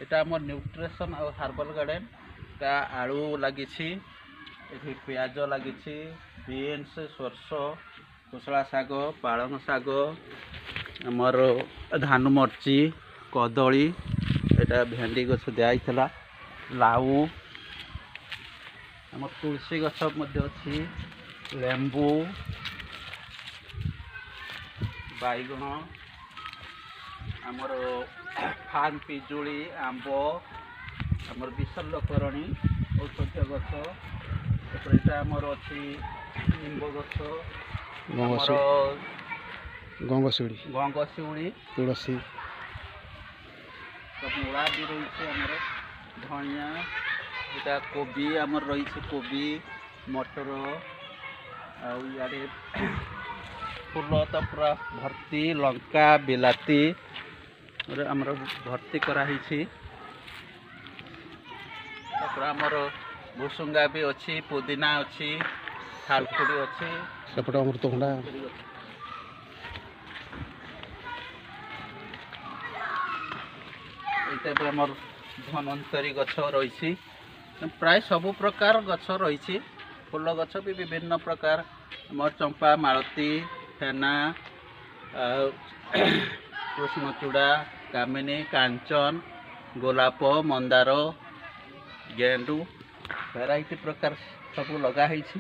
এটা আমার নিউট্রিশন আর herbal garden তা আলু লাগিছি এটি পিঁয়াজ লাগিছি বিନ୍ସ সরষ কোଶଳା ଶାଗ ପାଳଙ୍ଗ ଶାଗ ଆମର ଧାନମର୍ଚି କଦଳୀ এটা ଭେଣ୍ଡି ଗଛ ଦିଆହେଇଥିଲା ଲାଉ ଆମର ତୁଳସୀ ଗଛ ମଧ୍ୟ ଅଛି ଲେମ୍ବୁ ବାଇଗଣ ଆମର ଫାନ୍ ପିଜୁଳି ଆମ୍ବ ଆମର ବିଶଲ୍ୟକରଣୀ ଔଷଧୀୟ ଗଛ ତାପରେ ଏଇଟା ଆମର ଅଛି ନିମ୍ବ ଗଛ ଆମର ଗଙ୍ଗଶିଉଳି ତୁଳସୀ ମୂଳା ବି ରହିଛି ଆମର ଧନିଆ ଏଇଟା କୋବି ଆମର ରହିଛି କୋବି ମଟର ଆଉ ଇଆଡ଼େ ଫୁଲ ତ ପୁରା ଭର୍ତ୍ତି ଲଙ୍କା ବିଲାତି ଆମର ଭର୍ତ୍ତି କରାହେଇଛି ତାପରେ ଆମର ଭୁସୁଙ୍ଗା ବି ଅଛି ପୁଦିନା ଅଛି ଥାଲକୁଡ଼ି ଅଛି ସେପଟେ ଅମୃତଭଣ୍ଡା ଏଇଟା ବି ଆମର ଧନ୍ୱନ୍ତରୀ ଗଛ ରହିଛି ପ୍ରାୟ ସବୁ ପ୍ରକାର ଗଛ ରହିଛି ଫୁଲ ଗଛ ବି ବିଭିନ୍ନ ପ୍ରକାର ଆମର ଚମ୍ପା ମାଳତୀ ଫେନା ଆଉ କୃଷ୍ଣଚୂଡ଼ା କାମିନୀ କାଞ୍ଚନ ଗୋଲାପ ମନ୍ଦାର ଗେଣ୍ଡୁ ଭେରାଇଟି ପ୍ରକାର ସବୁ ଲଗା ହେଇଛି।